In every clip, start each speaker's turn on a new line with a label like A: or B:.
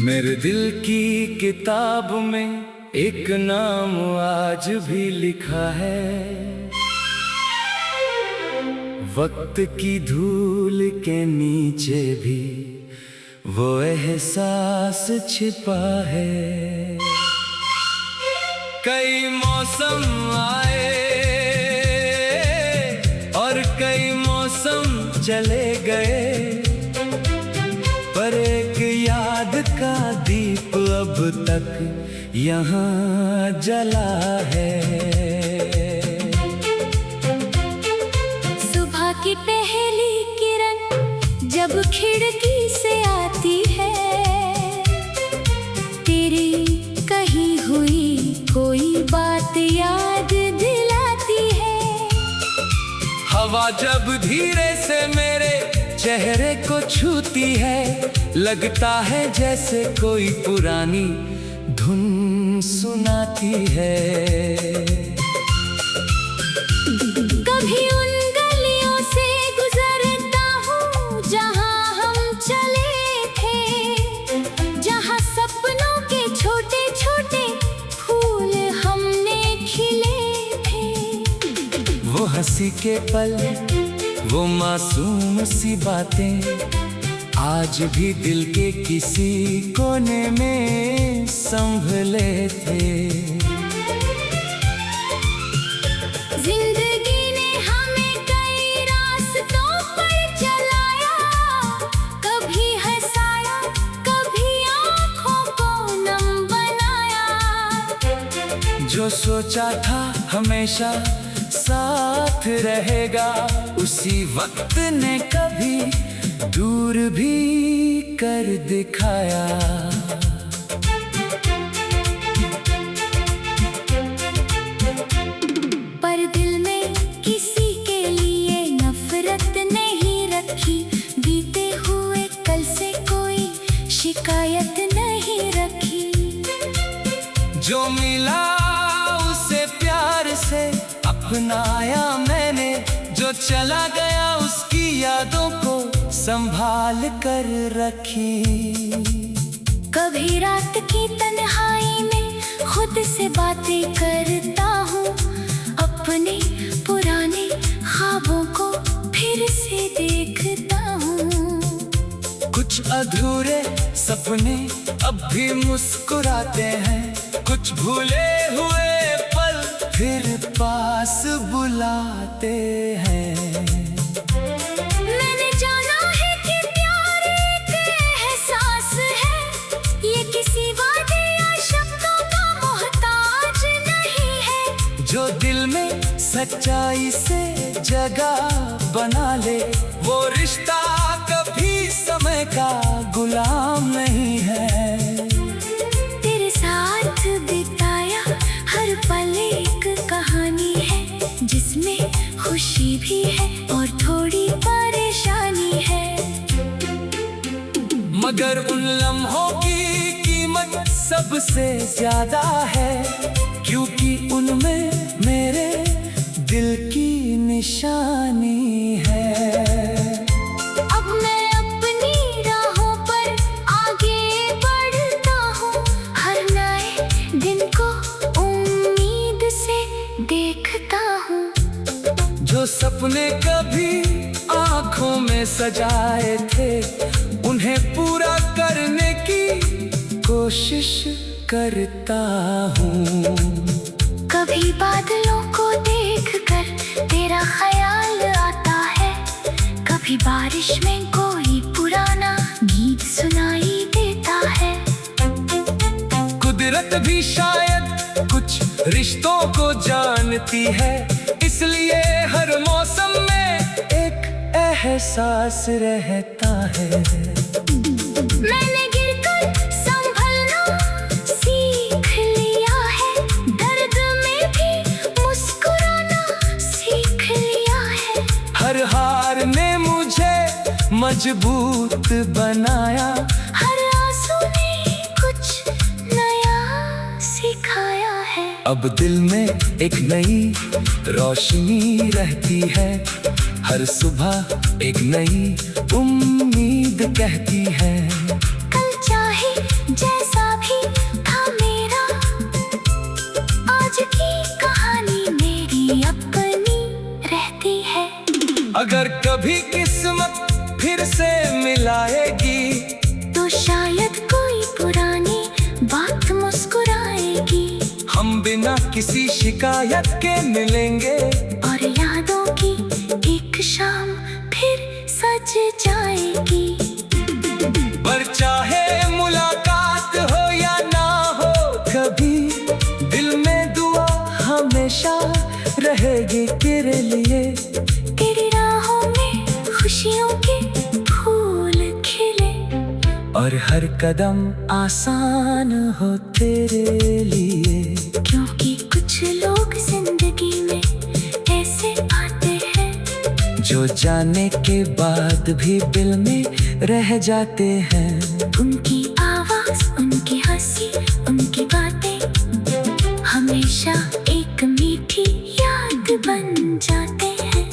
A: मेरे दिल की किताब में एक नाम आज भी लिखा है। वक्त की धूल के नीचे भी वो एहसास छिपा है। कई मौसम आए और कई मौसम चले गए, पर एक याद का दीप अब तक यहाँ जला है।
B: सुबह की पहली किरण जब खिड़की से आती है, तेरी कही हुई कोई बात याद दिलाती है।
A: हवा जब धीरे से मेरे चेहरे को छूती है, लगता है जैसे कोई पुरानी धुन सुनाती है।
B: कभी उन गलियों से गुजरता हूँ जहाँ हम चले थे, जहाँ सपनों के छोटे छोटे फूल हमने खिले थे।
A: वो हंसी के पल, वो मासूम सी बातें आज भी दिल के किसी कोने में संभले थे।
B: जिंदगी ने हमें कई रास्तों पर चलाया, कभी हंसाया, कभी आँखों को नम बनाया।
A: जो सोचा था हमेशा साथ रहेगा, उसी वक्त ने कभी दूर भी कर दिखाया।
B: पर दिल में किसी के लिए नफरत नहीं रखी, बीते हुए कल से कोई शिकायत नहीं रखी।
A: जो मिला उसे प्यार से अपनाया मैंने, जो चला गया उसकी यादों को संभाल कर रखी।
B: कभी रात की तन्हाई में खुद से बातें करता हूँ, अपने पुराने ख्वाबों को फिर से देखता हूँ।
A: कुछ अधूरे सपने अब भी मुस्कुराते हैं, कुछ भूले हुए पल फिर पास बुलाते हैं।
B: मैंने जाना है कि प्यार एक एहसास है, ये किसी वादे या शब्दों का मोहताज नहीं है।
A: जो दिल में सच्चाई से जगह बना ले, वो रिश्ता कभी समय का गुलाम नहीं है।
B: तेरे साथ बिताया हर पल एक कहानी है, जिसमें खुशी भी है और थोड़ी परेशानी है।
A: मगर उन लम्हों की कीमत सबसे ज्यादा है, क्योंकि उनमें मेरे दिल की निशानी है।
B: अब मैं अपनी राहों पर आगे बढ़ता हूँ, हर नए दिन को उम्मीद से देखता हूँ।
A: जो सपने कभी आँखों में सजाए थे, उन्हें पूरा करने की कोशिश करता हूँ।
B: कभी बादलों को देखकर तेरा ख्याल आता है, कभी बारिश में कोई पुराना गीत सुनाई देता है।
A: कुदरत भी शायद कुछ रिश्तों को जानती है, इसलिए हर मौसम में एक एहसास रहता है।
B: मैंने गिरकर संभलना सीख लिया है, दर्द में भी मुस्कुराना सीख लिया है।
A: हर हार ने मुझे मजबूत बनाया,
B: हर आंसू ने कुछ नया सिखाया है।
A: अब दिल में एक नई रोशनी रहती है, हर सुबह एक नई उम्मीद कहती है।
B: कल चाहे
A: मिलाएगी
B: तो शायद कोई पुरानी बात मुस्कुराएगी।
A: हम बिना किसी शिकायत के मिलेंगे
B: और यादों की एक शाम फिर सज जाएगी।
A: पर चाहे मुलाकात हो या ना हो कभी, दिल में दुआ हमेशा रहेगी तेरे लिए।
B: तेरी राहों में खुशियों के फूल खिले
A: और हर कदम आसान हो तेरे लिए।
B: क्योंकि कुछ लोग जिंदगी में ऐसे आते हैं
A: जो जाने के बाद भी दिल में रह जाते हैं।
B: उनकी आवाज, उनकी हंसी, उनकी बातें हमेशा एक मीठी याद बन जाते हैं।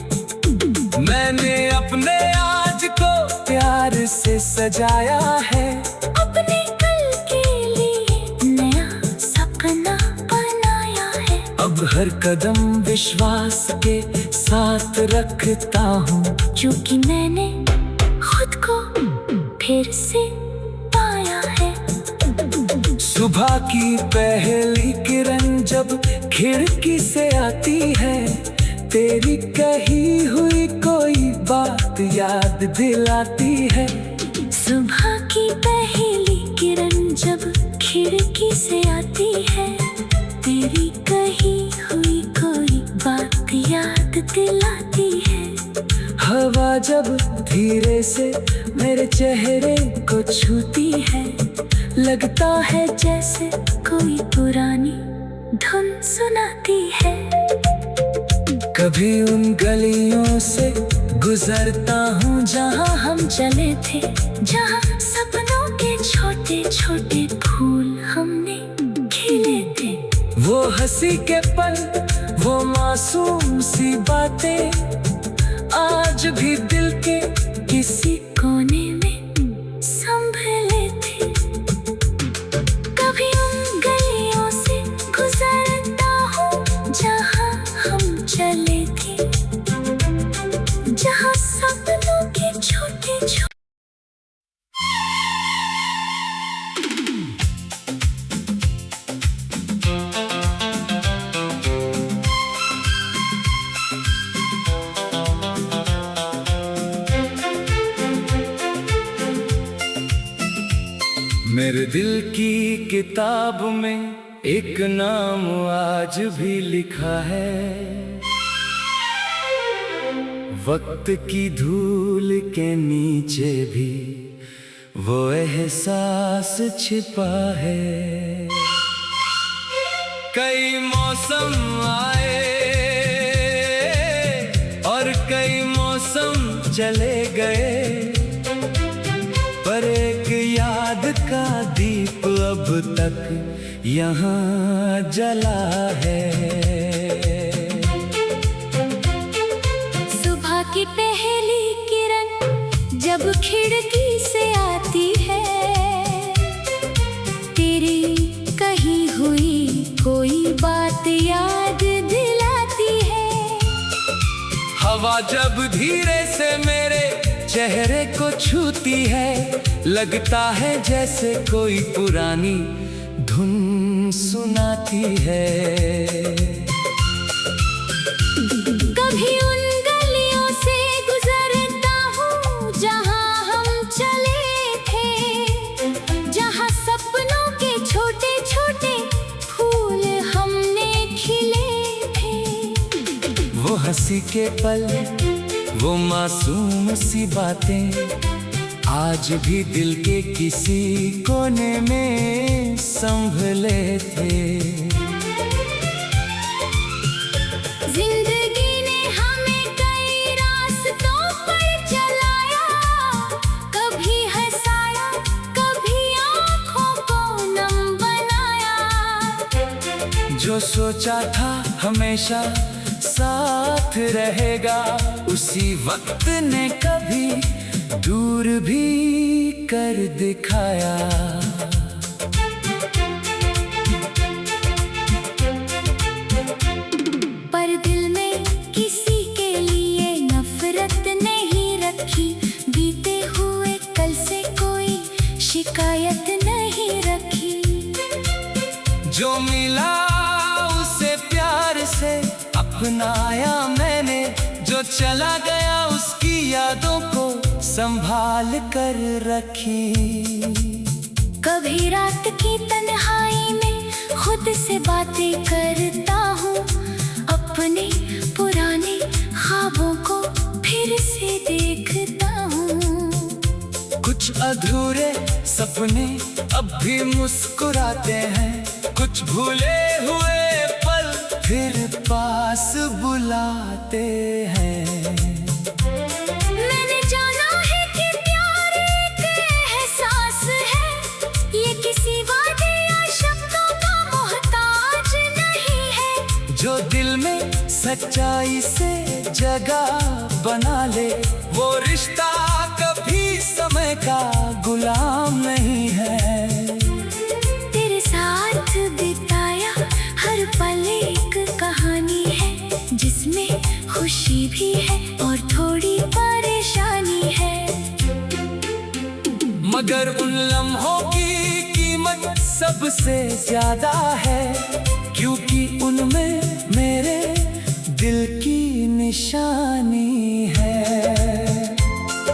A: मैंने अपने आज को प्यार से सजाया है,
B: अपने कल के लिए नया सपना बनाया है।
A: अब हर कदम विश्वास के साथ रखता हूँ,
B: क्योंकि मैंने खुद को फिर से पाया है।
A: सुबह की पहली किरण जब खिड़की से आती है, तेरी कही हुई कोई बात याद दिलाती है।
B: सुबह की पहली किरण जब खिड़की से आती है, तेरी कही हुई कोई बात याद दिलाती है।
A: हवा जब धीरे से मेरे चेहरे को छूती है, लगता है जैसे कोई पुरानी धुन सुनाती है। कभी उन गलियों से गुजरता हूँ जहाँ हम
B: चले थे, जहाँ सपनों के छोटे छोटे फूल हमने खिले थे।
A: वो हंसी के पल, वो मासूम सी बातें आज भी दिल के
B: किसी कोने में संभले थे। कभी उन गलियों से गुजरता हूँ जहाँ हम चले थे, जहाँ सपनों के छोटे छोटे
A: मेरे दिल की किताब में एक नाम आज भी लिखा है। वक्त की धूल के नीचे भी वो एहसास छिपा है। कई मौसम आए और कई मौसम चले गए, पर एक याद का दीप अब तक यहाँ जला है।
B: सुबह की पहली किरण जब खिड़की से आती है, तेरी कही हुई कोई बात याद दिलाती है।
A: हवा जब धीरे से मेरे चेहरे को छूती है, लगता है जैसे कोई पुरानी धुन सुनाती है।
B: कभी उन गलियों से गुजरता हूँ जहाँ हम चले थे, जहाँ सपनों के छोटे छोटे फूल हमने खिले थे।
A: वो हंसी के पल, वो मासूम सी बातें आज भी दिल के किसी कोने में संभले थे।
B: जिंदगी ने हमें कई रास्तों पर चलाया, कभी हंसाया, कभी आँखों को नम बनाया।
A: जो सोचा था हमेशा साथ रहेगा, उसी वक्त ने कभी दूर भी कर दिखाया।
B: पर दिल में किसी के लिए नफरत नहीं रखी, बीते हुए
A: जो मिला उसे प्यार से अपनाया मैंने, जो चला गया उसकी यादों को संभाल कर रखी।
B: कभी रात की तन्हाई में खुद से बातें करता हूँ, अपने पुराने ख्वाबों को फिर से देखता हूँ।
A: कुछ अधूरे सपने अब भी मुस्कुराते हैं, कुछ भूले हुए पल फिर पास बुलाते हैं।
B: मैंने जाना है कि प्यार एक एहसास है, ये किसी वादे या शब्दों का मोहताज नहीं है।
A: जो दिल में सच्चाई से जगह बना ले, वो रिश्ता कभी समय का गुलाम नहीं है।
B: तेरे साथ बिताया हर पल एक कहानी है, जिसमें खुशी भी है और थोड़ी परेशानी है।
A: मगर उन लम्हों की कीमत सबसे ज्यादा है, क्योंकि उनमें मेरे दिल की निशानी है।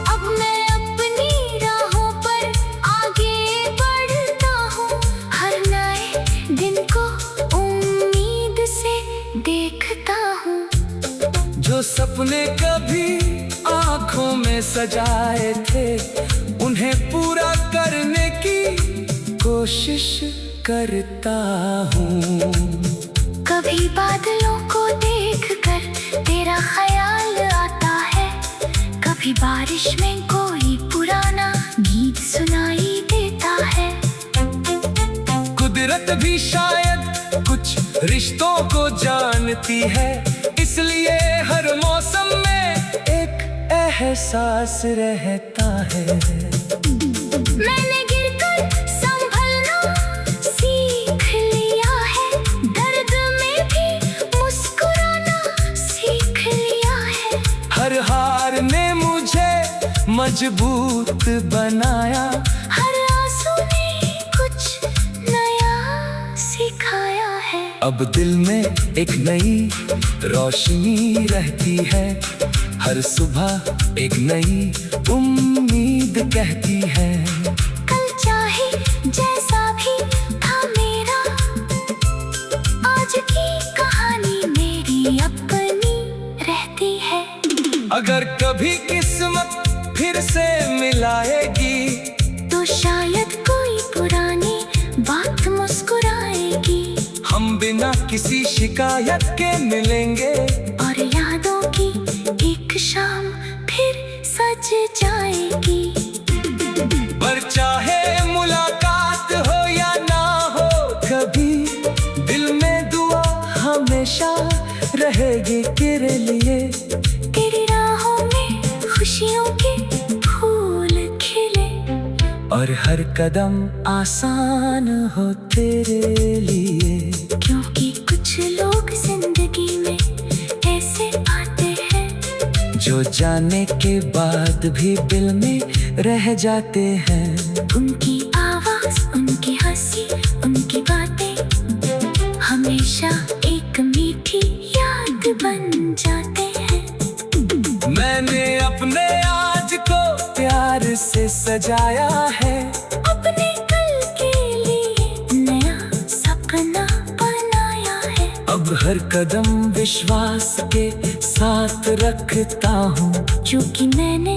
B: अब मैं अपनी राहों पर आगे बढ़ता हूँ, हर नए दिन को उम्मीद से देखता हूँ।
A: जो सपने कभी आँखों में सजाए थे, उन्हें पूरा करने की कोशिश करता हूँ।
B: कभी बादलों को देखकर तेरा ख्याल आता है, कभी बारिश में कोई पुराना गीत सुनाई देता है।
A: कुदरत भी शायद कुछ रिश्तों को जानती है, इसलिए हर मौसम में एक एहसास रहता है।
B: मैंने गिरकर संभलना सीख लिया है, दर्द में भी मुस्कुराना सीख लिया है।
A: हर हार ने मुझे मजबूत बनाया,
B: हर आंसू ने कुछ नया सिखाया है।
A: अब दिल में एक नई रोशनी रहती है, हर सुबह एक नई उम्मीद कहती है।
B: कल चाहे जैसा भी था मेरा, आज की कहानी मेरी अपनी रहती है।
A: अगर कभी किस्मत फिर से मिलाएगी,
B: तो शायद कोई पुरानी बात मुस्कुराएगी।
A: हम बिना किसी शिकायत के मिलेंगे,
B: और यादों की एक शाम फिर सज जाएगी।
A: पर चाहे मुलाकात हो या ना हो कभी, दिल में दुआ हमेशा रहेगी तेरे लिए।
B: तेरी राहों में खुशियों के फूल खिले,
A: और हर कदम आसान हो तेरे लिए।
B: क्योंकि कुछ लोग जिंदगी में ऐसे आते हैं,
A: जो जाने के बाद भी दिल में रह जाते हैं।
B: उनकी आवाज, उनकी हंसी, उनकी बातें हमेशा एक मीठी याद बन जाते हैं।
A: मैंने अपने आज को प्यार से सजाया है,
B: अपने कल के लिए नया सपना बनाया है।
A: अब हर कदम विश्वास के साथ रखता हूँ,
B: क्योंकि मैंने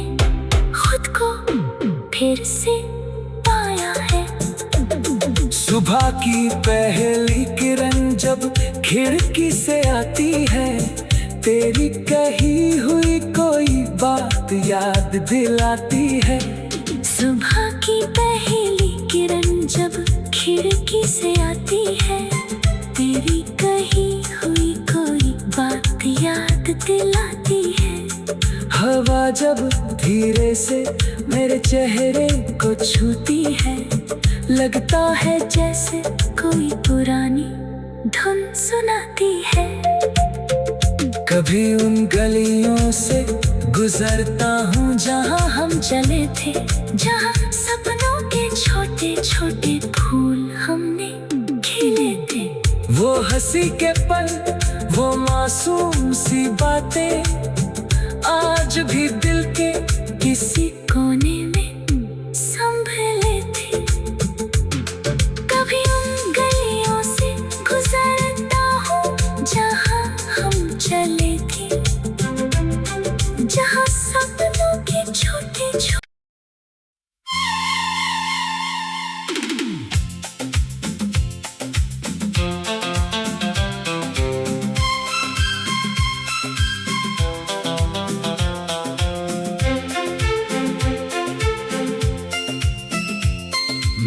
B: खुद को फिर से पाया है।
A: सुबह की पहली किरण जब खिड़की से आती है, तेरी कही हुई कोई बात याद दिलाती है।
B: सुबह की पहली किरण जब खिड़की से आती है, तेरी कही हुई कोई बात याद दिलाती है।
A: हवा जब धीरे से मेरे चेहरे को छूती है, लगता है जैसे कोई पुरानी धुन सुनाती है। कभी उन गलियों से गुजरता हूँ जहाँ
B: हम चले थे, जहाँ सपनों के छोटे छोटे फूल हमने खिले थे।
A: हंसी के पल, वो मासूम सी बातें आज भी दिल के किसी
B: कोने में संभले थे। कभी उन गलियों से गुजरता हूँ जहाँ हम चले थे, जहाँ सपनों के छोटे छोटे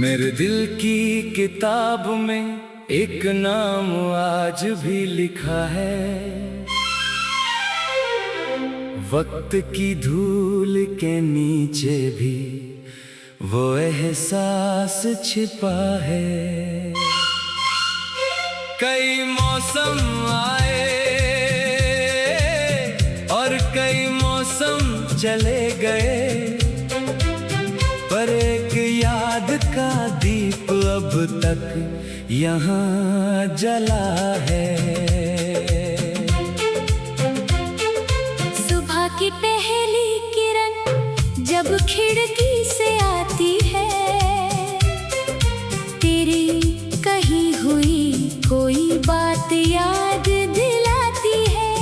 A: मेरे दिल की किताब में एक नाम आज भी लिखा है। वक्त की धूल के नीचे भी वो एहसास छिपा है। कई मौसम आए और कई मौसम चले गए, पर एक याद का दीप अब तक यहाँ जला है।
B: सुबह की पहली किरण जब खिड़की से आती है, तेरी कही हुई कोई बात याद दिलाती है।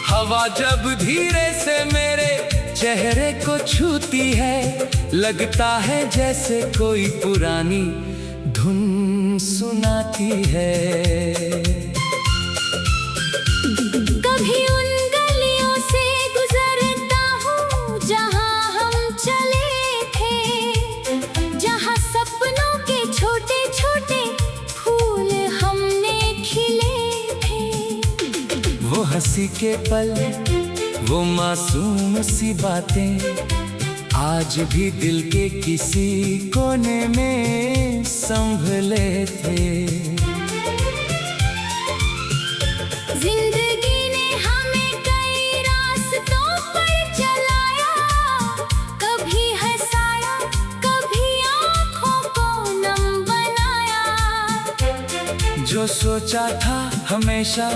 A: हवा जब धीरे से मेरे चेहरे को छूती है, लगता है जैसे कोई पुरानी धुन सुनाती है।
B: कभी उन गलियों से गुजरता हूँ जहाँ हम चले थे, जहाँ सपनों के छोटे छोटे फूल हमने खिले थे।
A: वो हंसी के पल, वो मासूम सी बातें आज भी दिल के किसी कोने में संभले थे।
B: जिंदगी ने हमें कई रास्तों पर चलाया, कभी हंसाया, कभी आँखों को नम बनाया।
A: जो सोचा था हमेशा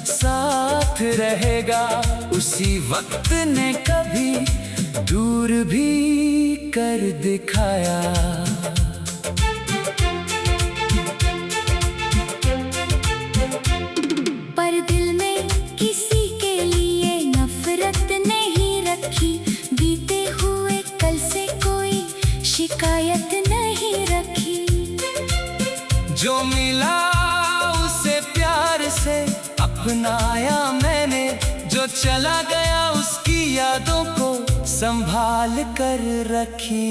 A: साथ रहेगा, उसी वक्त ने कभी दूर भी कर दिखाया।
B: पर दिल में किसी के लिए नफरत नहीं रखी, बीते हुए कल से कोई शिकायत नहीं रखी।
A: जो मिला उसे प्यार से अपनाया मैंने, जो चला गया उसकी यादों को संभाल कर रखी।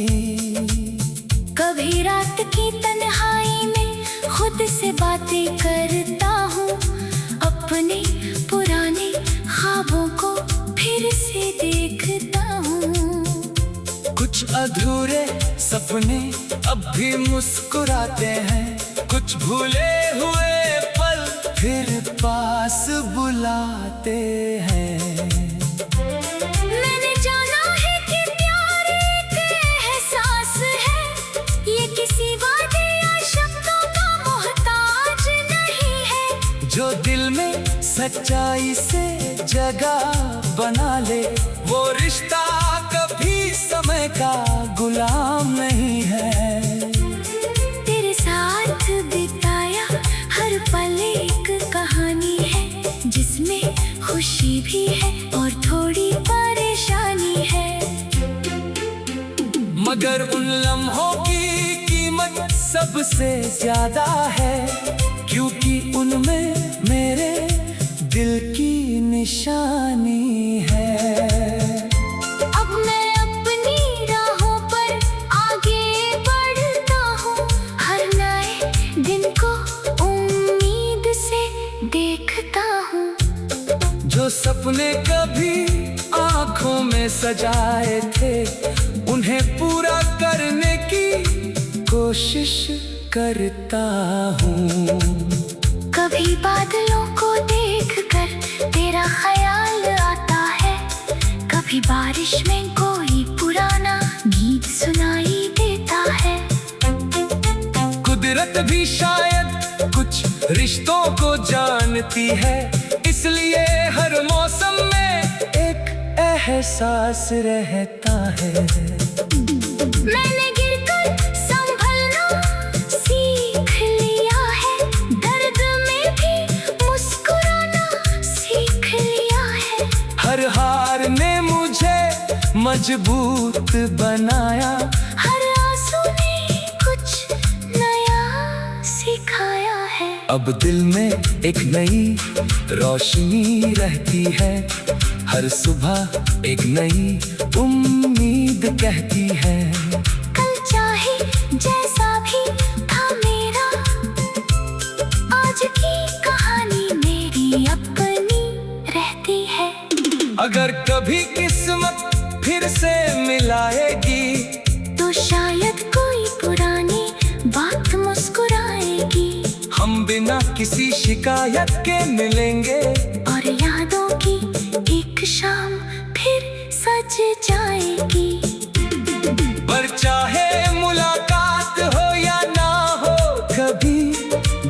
B: कभी रात की तन्हाई में खुद से बातें करता हूँ, अपने पुराने ख्वाबों को फिर से देखता हूँ।
A: कुछ अधूरे सपने अब भी मुस्कुराते हैं, कुछ भूले हुए पल फिर पास बुलाते हैं।
B: मैंने जाना है कि प्यार एक एहसास है, ये किसी वादे या शब्दों का मोहताज नहीं है।
A: जो दिल में सच्चाई से जगह बना ले, वो रिश्ता कभी समय का गुलाम नहीं है।
B: तेरे साथ बिताया हर पल एक कहानी है, जिसमें खुशी भी है और थोड़ी परेशानी है।
A: मगर उन लम्हों की कीमत सबसे ज्यादा है, क्योंकि उनमें मेरे दिल की निशानी है।
B: अब मैं अपनी राहों पर आगे बढ़ता हूँ, हर नए दिन को उम्मीद से देखता हूँ।
A: जो सपने कभी आँखों में सजाए थे, उन्हें पूरा करने की कोशिश करता हूँ।
B: कभी बादलों को देखकर तेरा ख्याल आता है, कभी बारिश में कोई पुराना गीत सुनाई देता है।
A: कुदरत भी शायद कुछ रिश्तों को जानती है, इसलिए हर मौसम में एक एहसास रहता है।
B: मैंने गिरकर संभलना सीख लिया है, दर्द में भी मुस्कुराना सीख लिया है।
A: हर हार ने मुझे मजबूत बनाया,
B: हर आंसू ने कुछ नया सिखाया है।
A: अब दिल में एक नई रोशनी रहती है, हर सुबह एक नई उम्मीद कहती है।
B: कल चाहे जैसा भी था मेरा, आज की कहानी मेरी अपनी रहती है।
A: अगर कभी किस्मत फिर से मिलाएगी,
B: तो शायद कोई पुरानी बात मुस्कुराएगी।
A: हम बिना किसी शिकायत के मिलेंगे,
B: और यादों की एक शाम फिर सज जाएगी।
A: पर चाहे मुलाकात हो या ना हो, कभी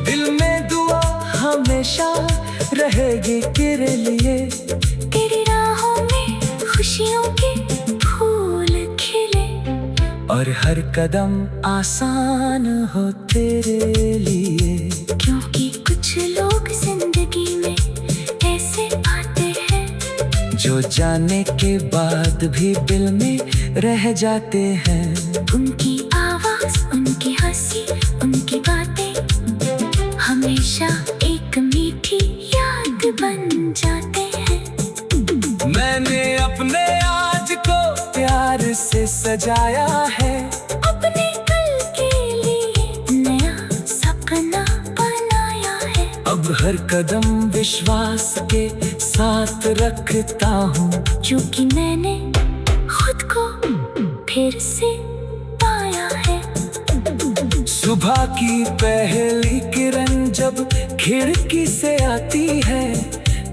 A: दिल में दुआ हमेशा रहेगी तेरे लिए।
B: तेरी राहों में खुशियों के फूल खिले,
A: और हर कदम आसान हो तेरे लिए।
B: क्योंकि कुछ लोग जिंदगी में ऐसे आते हैं,
A: जो जाने के बाद भी दिल में रह जाते हैं।
B: उनकी आवाज, उनकी हंसी, उनकी बातें हमेशा एक मीठी याद बन जाते हैं।
A: मैंने अपने आज को प्यार से सजाया है,
B: अपने कल के लिए नया सपना बनाया है।
A: अब हर कदम विश्वास के साथ रखता हूँ,
B: क्योंकि मैंने खुद को फिर से पाया है।
A: सुबह की पहली किरण जब खिड़की से आती है,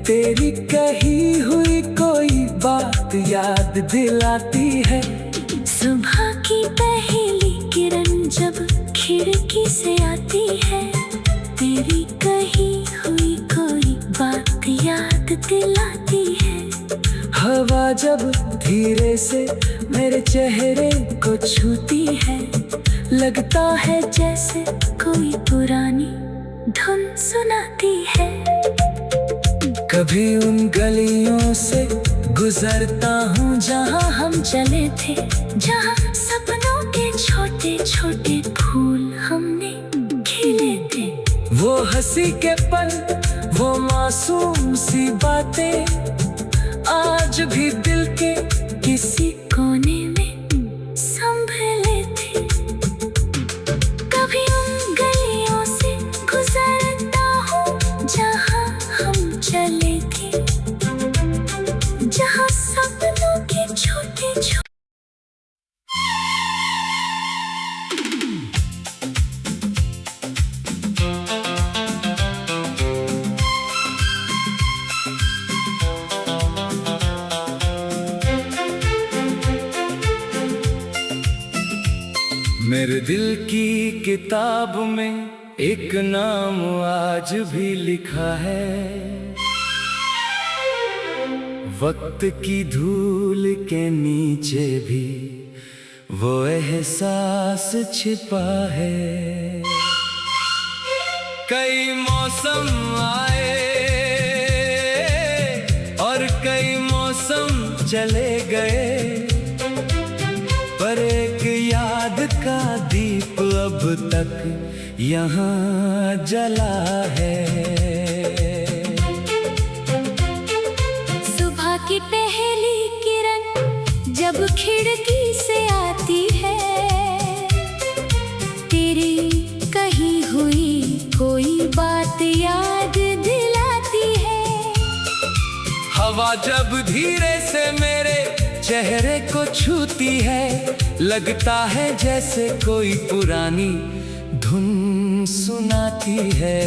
A: तेरी कही हुई कोई बात याद दिलाती है।
B: सुबह की पहली किरण जब खिड़की से आती है, तेरी कही हुई कोई बात याद दिलाती है।
A: हवा जब धीरे से मेरे चेहरे को छूती है, लगता है जैसे कोई पुरानी धुन सुनाती है। कभी उन गलियों से गुजरता हूँ जहाँ
B: हम चले थे, जहाँ सपनों के छोटे छोटे फूल हमने खिले थे।
A: वो हंसी के पल, वो मासूम सी बातें आज भी दिल के
B: किसी कोने में संभले थे। कभी उन गलियों से गुजरता हूँ जहाँ हम चले थे, जहाँ सपनों के छोटे छोटे।
A: मेरे दिल की किताब में एक नाम आज भी लिखा है, वक्त की धूल के नीचे भी वो एहसास छिपा है। कई मौसम आए और कई मौसम चले गए, पर एक याद का दीप अब तक यहाँ जला है।
B: सुबह की पहली किरण जब खिड़की से आती है, तेरी कही हुई कोई बात याद दिलाती है।
A: हवा जब धीरे से मेरे चेहरे को छूती है, लगता है जैसे कोई पुरानी धुन सुनाती है।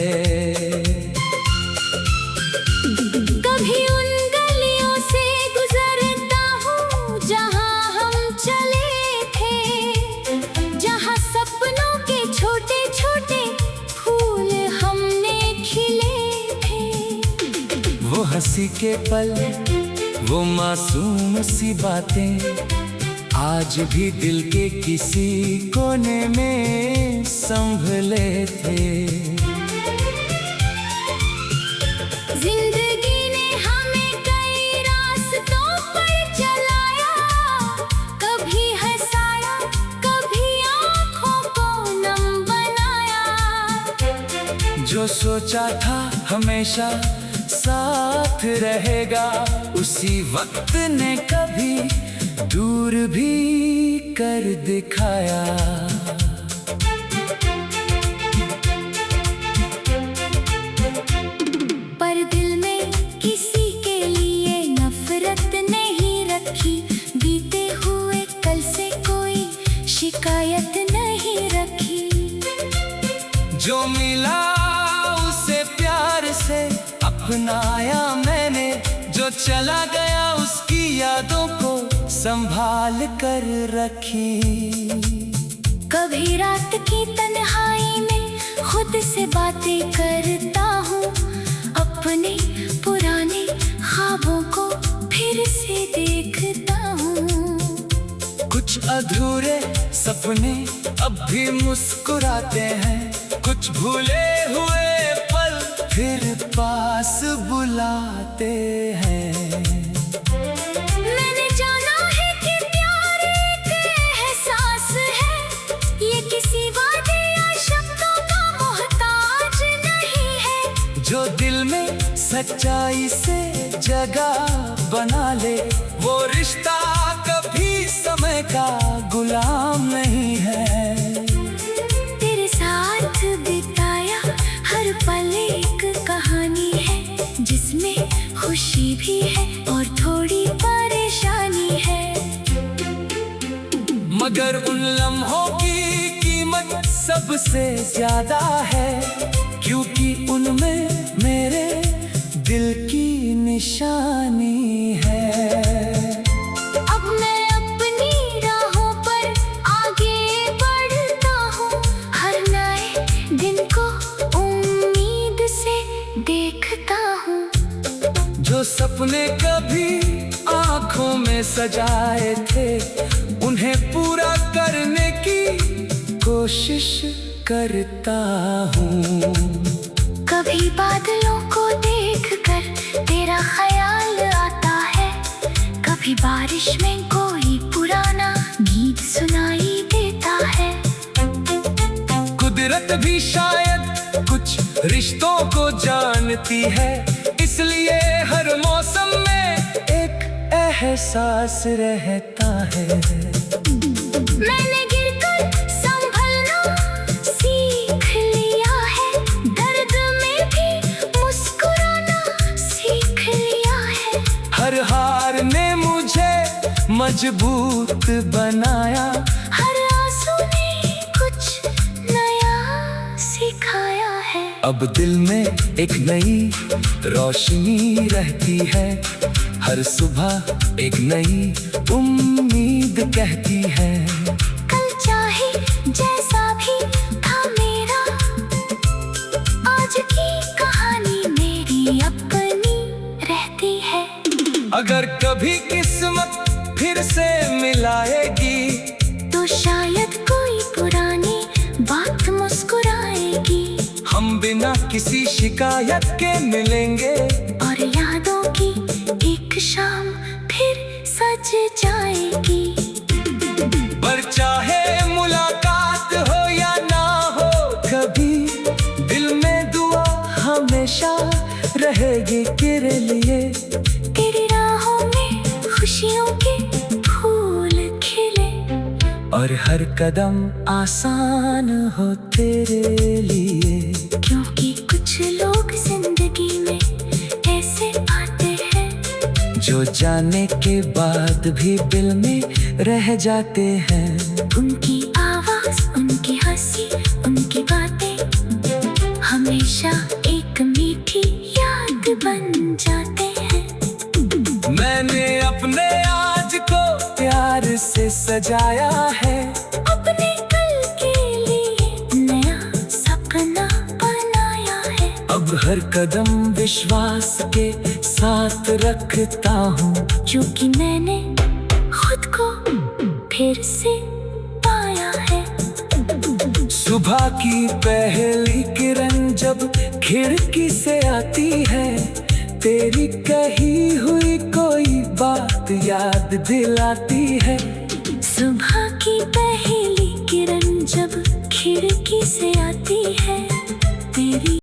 B: कभी उन गलियों से गुजरता हूँ जहाँ हम चले थे, जहाँ सपनों के छोटे छोटे फूल हमने
A: हंसी के पल, वो मासूम सी बातें आज भी दिल के किसी कोने में संभले थे।
B: जिंदगी ने हमें कई रास्तों पर चलाया, कभी हंसाया, कभी आँखों को नम बनाया।
A: जो सोचा था हमेशा साथ रहेगा, उसी वक्त ने कभी दूर भी कर दिखाया।
B: पर दिल में किसी के लिए नफरत नहीं रखी, बीते हुए कल से कोई शिकायत नहीं रखी।
A: जो मिला उसे प्यार से अपनाया मैंने, जो चला गया उसकी यादों को संभाल कर रखी।
B: कभी रात की तन्हाई में खुद से बातें करता हूँ, अपने पुराने ख्वाबों को फिर से देखता हूँ।
A: कुछ अधूरे सपने अब भी मुस्कुराते हैं, कुछ भूले हुए पल फिर पास बुलाते हैं।
B: मैंने जाना है कि प्यार एक एहसास है, ये किसी वादे या शब्दों का मोहताज नहीं है।
A: जो दिल में सच्चाई से जगह बना ले, वो रिश्ता कभी समय का गुलाम नहीं है।
B: तेरे साथ बिताया हर पल एक कहानी है, जिसमें खुशी भी है और थोड़ी परेशानी है।
A: मगर उन लम्हों की कीमत सबसे ज्यादा है, क्योंकि उनमें मेरे दिल की निशानी है।
B: अब मैं अपनी राहों पर आगे बढ़ता हूँ, हर नए दिन को उम्मीद से देखता हूँ।
A: जो सपने कभी आँखों में सजाए थे, उन्हें पूरा करने की कोशिश करता हूँ।
B: कभी बादलों को देखकर तेरा ख्याल आता है, कभी बारिश में कोई पुराना गीत सुनाई देता है।
A: कुदरत भी शायद कुछ रिश्तों को जानती है, इसलिए हर मौसम में एक एहसास रहता है।
B: मैंने गिरकर संभलना सीख लिया है, दर्द में भी मुस्कुराना सीख लिया है।
A: हर हार ने मुझे मजबूत बनाया,
B: हर आंसू ने कुछ नया सिखाया है।
A: अब दिल में एक नई रोशनी रहती है, हर सुबह एक नई उम्मीद कहती है।
B: कल चाहे जैसा भी था मेरा, आज की कहानी मेरी अपनी रहती है।
A: अगर कभी किस्मत फिर से मिलाएगी,
B: तो शायद कोई पुरानी बात मुस्कुराएगी।
A: हम बिना किसी शिकायत के मिलेंगे,
B: और यादों की एक शाम फिर सज जाएगी।
A: पर चाहे मुलाकात हो या ना हो कभी, दिल में दुआ हमेशा रहेगी तेरे लिए।
B: तेरी राहों में खुशियों के फूल खिले,
A: और हर कदम आसान हो तेरे लिए।
B: क्योंकि कुछ लोग जिंदगी में ऐसे आते हैं,
A: जो जाने के बाद भी दिल में रह जाते हैं।
B: उनकी आवाज, उनकी हंसी, उनकी बातें हमेशा एक मीठी याद बन जाते हैं।
A: मैंने अपने आज को प्यार से सजाया है,
B: अपने कल के लिए नया सपना बनाया है।
A: अब हर हर कदम विश्वास के साथ रखता हूँ,
B: क्योंकि मैंने खुद को फिर से पाया है।
A: सुबह की पहली किरण जब खिड़की से आती है, तेरी कही हुई कोई बात याद दिलाती है।
B: सुबह की पहली किरण जब खिड़की से आती है,